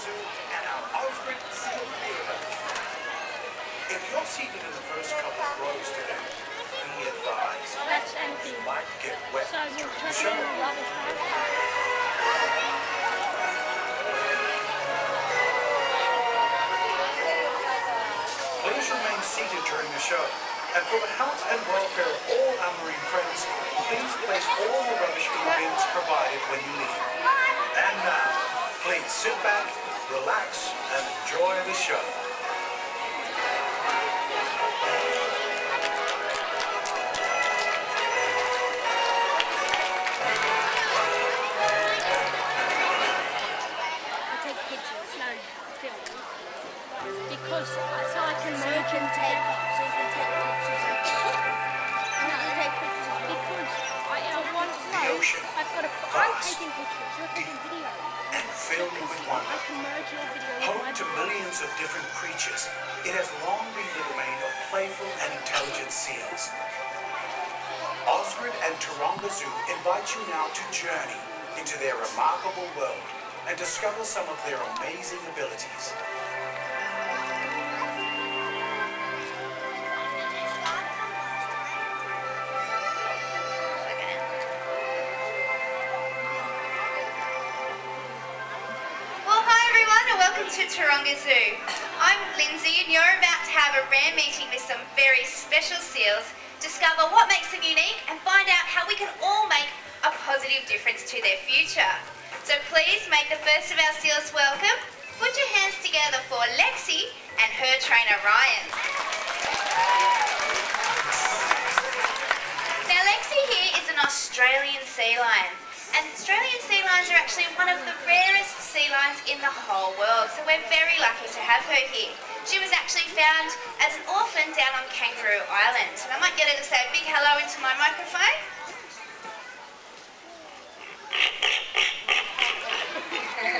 Zoo and our Osprey Seal Theater. If you're seated in the first couple of rows today, be advised That's empty. you might get wet So we'll during the chuck it show. in the rubbish bag. Please remain seated during the show. And for the health and welfare of all our marine friends, please place all the rubbish in the bins provided when you leave. And now, please sit back, relax, and enjoy the show. I take pictures, no film. Because so I can merge and take. So you can take pictures. No, take pictures because I want to know. ocean, I've got a. I'm vast, taking pictures. You're taking video. and filled with I wonder. can merge your video with Home my to video. millions of different creatures, it has long been the domain of playful and intelligent seals. Osprey and Taronga Zoo invite you now to journey into their remarkable world and discover some of their amazing abilities. Well, hi everyone and welcome to Taronga Zoo. I'm Lindsay and you're about to have a rare meeting with some very special seals, discover what makes them unique and find out how we can all make a positive difference to their future. So please make the first of our seals welcome. Put your hands together for Lexi and her trainer Ryan. Now Lexi here is an Australian sea lion. And Australian sea lions are actually one of the rarest sea lions in the whole world, so we're very lucky to have her here. She was actually found as an orphan down on Kangaroo Island. And I might get her to say a big hello into my microphone.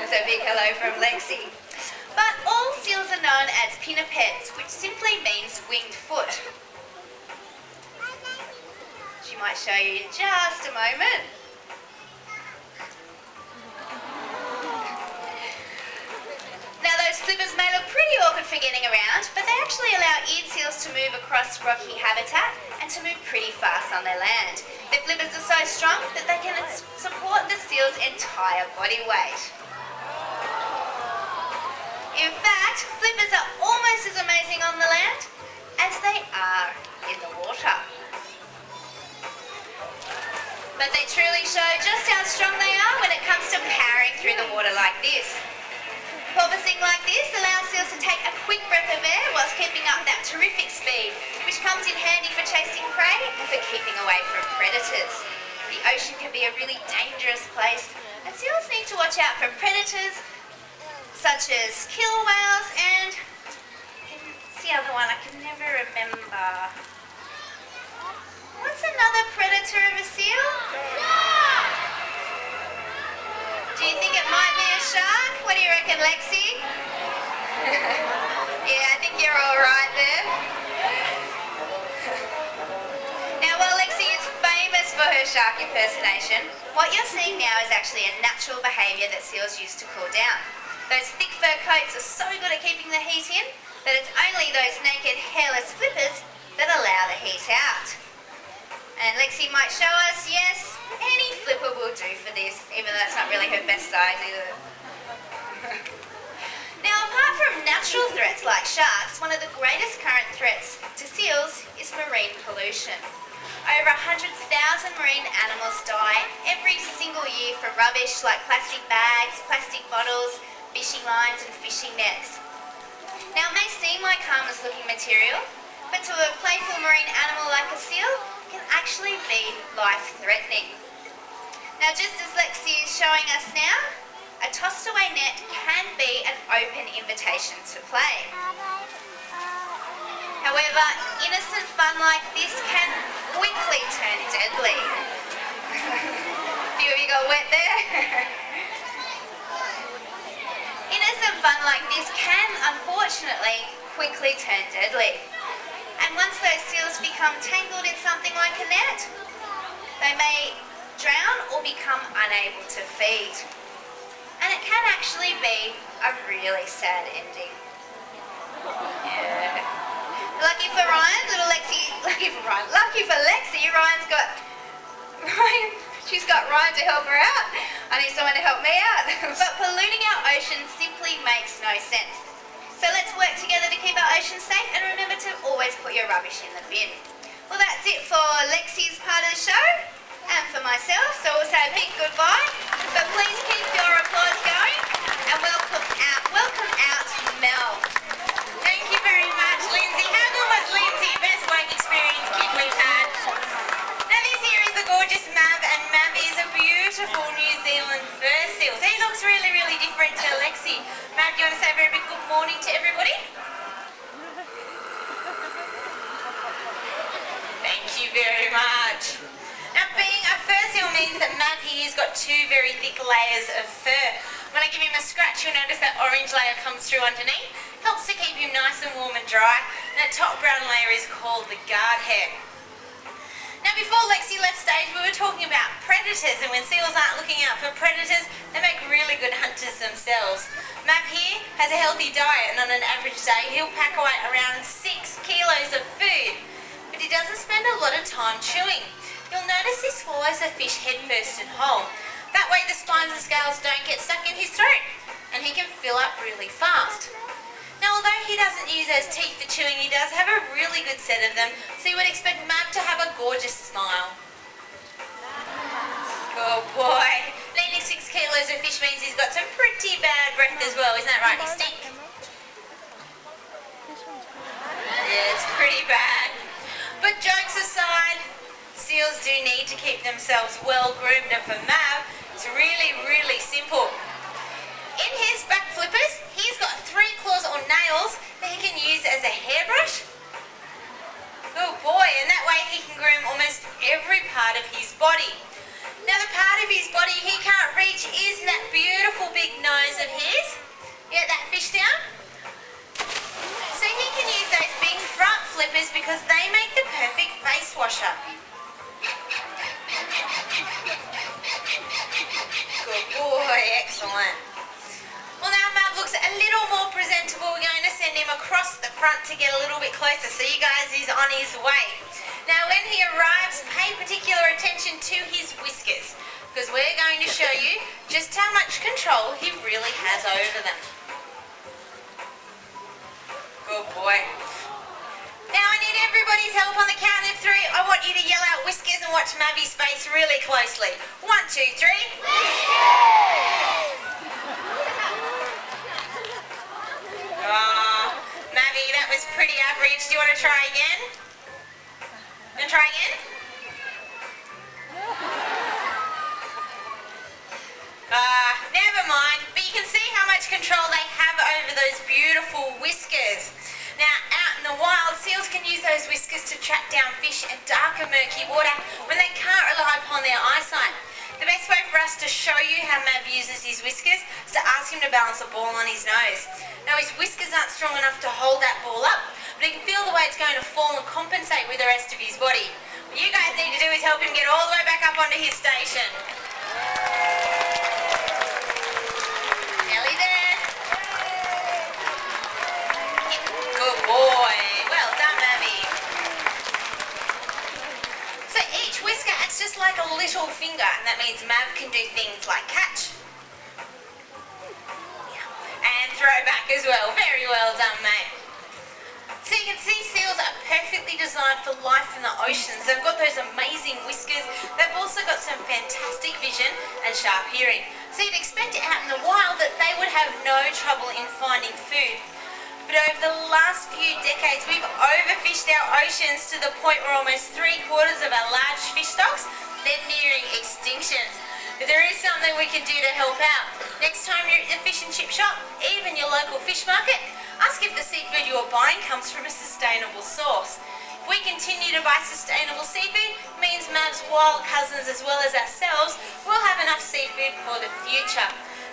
So a big hello from Lexi. But all seals are known as pinnipeds, which simply means winged foot. She might show you in just a moment. Now those flippers may look pretty awkward for getting around, but they actually allow eared seals to move across rocky habitat and to move pretty fast on their land. Their flippers are so strong that they can support the seal's entire body weight. In fact, flippers are almost as amazing on the land as they are in the water. But they truly show just how strong they are when it comes to powering through the water like this. Porpoising like this allows seals to take a quick breath of air whilst keeping up that terrific speed, which comes in handy for chasing prey and for keeping away from predators. The ocean can be a really dangerous place, and seals need to watch out for predators such as killer whales and what's the other one? I can never remember. What's another predator of a seal? Do you think it might be a shark? What do you reckon, Lexi? Yeah, I think you're all right there. Now, while Lexi is famous for her shark impersonation, what you're seeing now is actually a natural behaviour that seals use to cool down. Those thick fur coats are so good at keeping the heat in that it's only those naked, hairless flippers that allow the heat out. And Lexi might show us, yes, any flipper will do for this, even though that's not really her best side either. Now, apart from natural threats like sharks, one of the greatest current threats to seals is marine pollution. Over 100,000 marine animals die every single year from rubbish like plastic bags, plastic bottles, fishing lines and fishing nets. Now, it may seem like harmless looking material, but to a playful marine animal like a seal, can actually be life-threatening. Now, just as Lexi is showing us now, a tossed away net can be an open invitation to play. However, innocent fun like this can quickly turn deadly. A few of you got wet there. Innocent fun like this can, unfortunately, quickly turn deadly. And once those seals become tangled in something like a net, they may drown or become unable to feed. and it can actually be a really sad ending. Yeah. Lucky for Ryan, lucky for Lexi, she's got Ryan to help her out. I need someone to help me out. But polluting our ocean simply makes no sense. So let's work together to keep our oceans safe, and remember to always put your rubbish in the bin. Well, that's it for Lexi's part of the show, and for myself, so we'll say a big goodbye. But please keep your applause going, and welcome out Mel. Thank you very much, Lindsay. How good was Lindsay? Best work experience kid we've had. Now this here is the gorgeous Mav, and Mav is a beautiful New Zealand fur seal. So he looks really, really different to Lexi. Mav, do you want to say a very big good morning to everybody? Thank you very much. Now being a fur seal means that Mav here has got two very thick layers of fur. When I give him a scratch, you'll notice that orange layer comes through underneath. Helps to keep him nice and warm and dry. And that top brown layer is called the guard hair. Now before Lexi left stage, we were talking about predators, and when seals aren't looking out for predators, they make really good hunters themselves. Mav here has a healthy diet, and on an average day he'll pack away around 6 kilos of food. But he doesn't spend a lot of time chewing. You'll notice he swallows the fish head first and whole. That way the spines and scales don't get stuck in his throat, and he can fill up really fast. Now although he doesn't use those teeth for chewing, he does have a really good set of them, so you would expect Mav to have a gorgeous smile. Good boy. Needing 6 kilos of fish means he's got some pretty bad breath as well, isn't that right? He stink? Yeah, it's pretty bad. But jokes aside, seals do need to keep themselves well groomed, and for Mav, it's really, really simple. In his back flippers, he's got 3 claws or nails that he can use as a hairbrush. Good boy, and that way he can groom almost every part of his body. Now the part of his body he can't reach is that beautiful big nose of his. Get that fish down? So he can use those big front flippers because they make the perfect face washer. Good boy, excellent. Well now Mav looks a little more presentable. We're going to send him across the front to get a little bit closer. So you guys, he's on his way. Now when he arrives, pay particular attention to his whiskers, because we're going to show you just how much control he really has over them. Good boy. Now I need everybody's help on the count of 3. I want you to yell out whiskers and watch Mavi's face really closely. 1, 2, 3. Oh, Mavi, that was pretty average. Do you want to try again? You want to try again? Never mind. But you can see how much control they have over those beautiful whiskers. Now, out in the wild, seals can use those whiskers to track down fish in darker, murky water when they can't rely upon their eyesight. The best way for us to show you how Mav uses his whiskers is to ask him to balance a ball on his nose. Now, his whiskers aren't strong enough to hold that ball up, but he can feel the way it's going to fall and compensate with the rest of his body. What you guys need to do is help him get all the way back up onto his station. Nearly there. Good boy. Well done, Mavi. So each whisker acts just like a little finger, and that means Mav can do things like catch. And throw back as well. Very well done, mate. So you can see seals are perfectly designed for life in the oceans. They've got those amazing whiskers. They've also got some fantastic vision and sharp hearing. So you'd expect it out in the wild that they would have no trouble in finding food. But over the last few decades, we've overfished our oceans to the point where almost 3/4 of our large fish stocks, they're nearing extinction. But there is something we can do to help out. Next time you're at the fish and chip shop, even your local fish market, ask if the seafood you're buying comes from a sustainable source. If we continue to buy sustainable seafood, it means Mav's wild cousins as well as ourselves will have enough seafood for the future.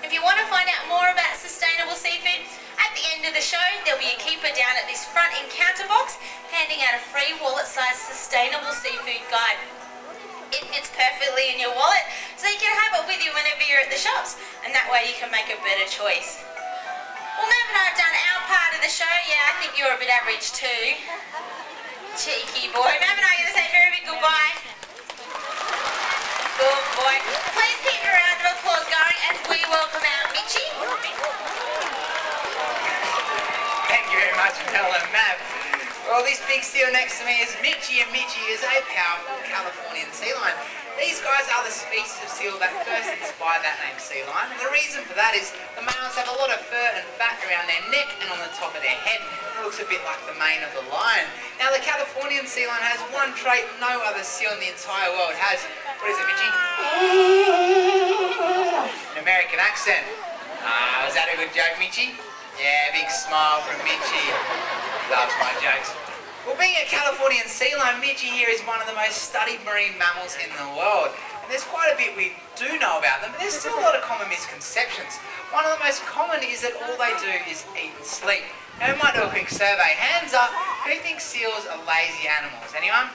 If you want to find out more about sustainable seafood, at the end of the show there'll be a keeper down at this front encounter box handing out a free wallet-sized sustainable seafood guide. It fits perfectly in your wallet, so you can have it with you whenever you're at the shops, and that that way you can make a better choice. Well, Mav and I have done our part of the show. Yeah, I think you're a bit average too. Cheeky boy. Mav and I are going to say very big goodbye. Good boy. Please keep a round of applause going as we welcome out Mitchie. Thank you very much, Mel and Mav. Well, this big seal next to me is Mitchie, and Mitchie is a powerful Californian sea lion. These guys are the species of seal that first inspired that name sea lion, and the reason for that is the males have a lot of fur and fat around their neck and on the top of their head. It looks a bit like the mane of the lion. Now, the Californian sea lion has one trait no other seal in the entire world has. What is it, Mitchie? An American accent. Was that a good joke, Mitchie? Yeah, big smile from Mitchie. Loves my jokes. Well, being a Californian sea lion, Mitchie here is one of the most studied marine mammals in the world. And there's quite a bit we do know about them, but there's still a lot of common misconceptions. One of the most common is that all they do is eat and sleep. Now, we might do a quick survey. Hands up, who thinks seals are lazy animals? Anyone?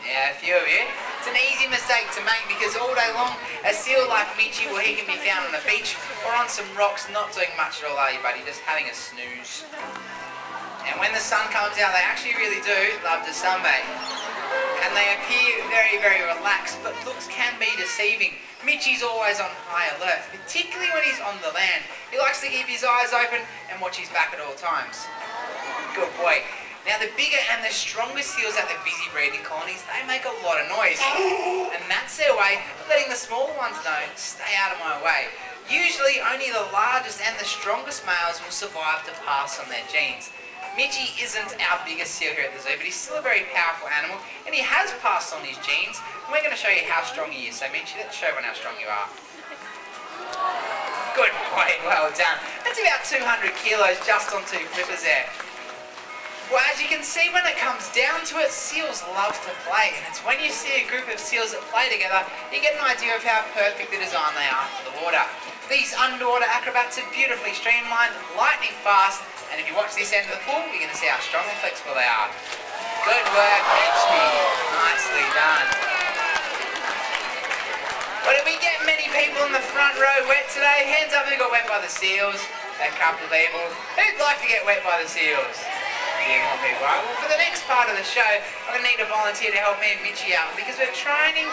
Yeah, a few of you. It's an easy mistake to make because all day long, a seal like Mitchie, well, he can be found on a beach or on some rocks, not doing much at all, are you, buddy? Just having a snooze. And when the sun comes out, they actually really do love to sunbathe. And they appear very, very relaxed, but looks can be deceiving. Mitchie's always on high alert, particularly when he's on the land. He likes to keep his eyes open and watch his back at all times. Good boy. Now, the bigger and the stronger seals at the busy breeding colonies, they make a lot of noise. And that's their way of letting the smaller ones know, stay out of my way. Usually, only the largest and the strongest males will survive to pass on their genes. Mitchie isn't our biggest seal here at the zoo, but he's still a very powerful animal, and he has passed on his genes. And we're going to show you how strong he is. So, Mitchie, let's show everyone how strong you are. Good boy, well done. That's about 200 kilos just on 2 flippers there. Well, as you can see, when it comes down to it, seals love to play, and it's when you see a group of seals that play together, you get an idea of how perfectly designed they are for the water. These underwater acrobats are beautifully streamlined, lightning fast, and if you watch this end of the pool, you're going to see how strong and flexible they are. Good work, Mitchie. Nicely done. Well, did we get many people in the front row wet today? Hands up who got wet by the seals. A couple of people. Who'd like to get wet by the seals? Yeah, more people. Right, well, for the next part of the show, I'm going to need a volunteer to help me and Mitchie out because we're trying to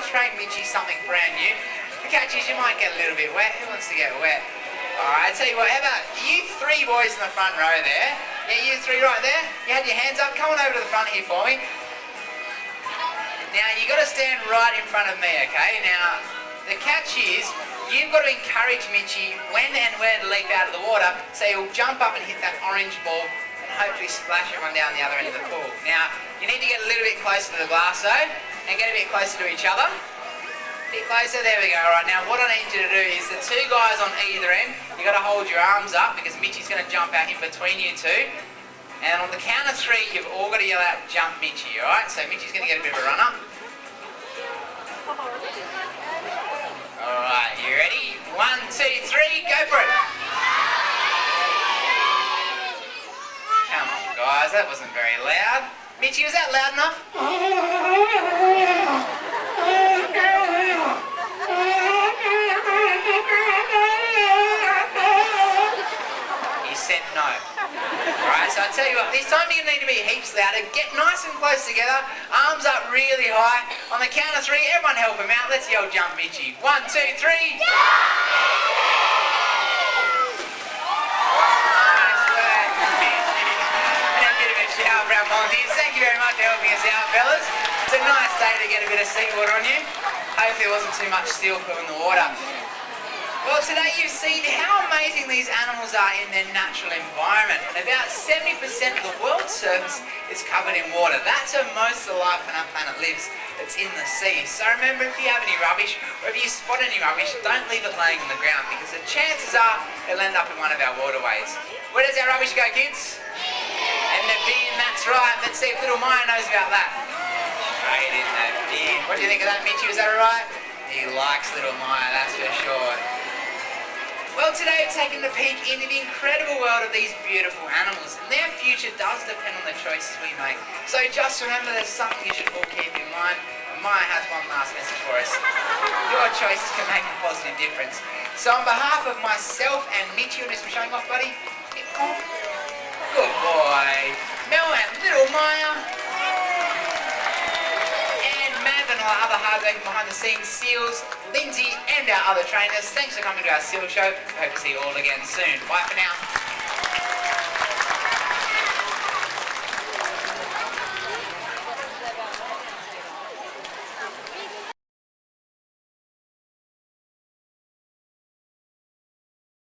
train Mitchie something brand new. The catch is you might get a little bit wet. Who wants to get wet? Alright, I tell you what, how about you three boys in the front row there? Yeah, you three right there. You had your hands up. Come on over to the front here for me. Now, you got to stand right in front of me, okay? Now, the catch is you've got to encourage Mitchie when and where to leap out of the water so he'll jump up and hit that orange ball and hopefully splash everyone down the other end of the pool. Now, you need to get a little bit closer to the glass though and get a bit closer to each other. A bit closer, there we go. Alright, now what I need you to do is the two guys on either end, you've got to hold your arms up because Mitchie's going to jump out in between you two. And on the count of three, you've all got to yell out, jump Mitchie, alright? So Mitchie's going to get a bit of a run up. Alright, you ready? 1, 2, 3, go for it! Come on, guys, that wasn't very loud. Mitchie, was that loud enough? He said no. Alright, so I tell you what, this time you're going to need to be heaps louder. Get nice and close together, arms up really high. On the count of three, everyone help him out. Let's yell jump Mitchie. 1, 2, 3. Nice work. And a bit of a shout for our volunteers. Thank you very much for helping us out, fellas. It's a nice day to get a bit of seawater on you. Hopefully there wasn't too much seal poo in the water. Well, today you've seen how amazing these animals are in their natural environment. And about 70% of the world's surface is covered in water. That's where most of the life on our planet lives. It's in the sea. So remember, if you have any rubbish, or if you spot any rubbish, don't leave it laying on the ground because the chances are it'll end up in one of our waterways. Where does our rubbish go, kids? In the bin, that's right. Let's see if little Maya knows about that. Straight in the bin. What do you think of that, Mitchie? Was that alright? He likes little Maya, that's for sure. Well, today we've taken a peek into the incredible world of these beautiful animals, and their future does depend on the choices we make. So just remember there's something you should all keep in mind, and Maya has one last message for us. You your choices can make a positive difference. So on behalf of myself and Mitchell, who's showing off, buddy. Good boy. Mel and little Maya. And Mav and all our other hardworking behind the scenes SEALs, Lindsay and our other trainers. Thanks for coming to our SEAL show. We hope to see you all again soon. Bye for now.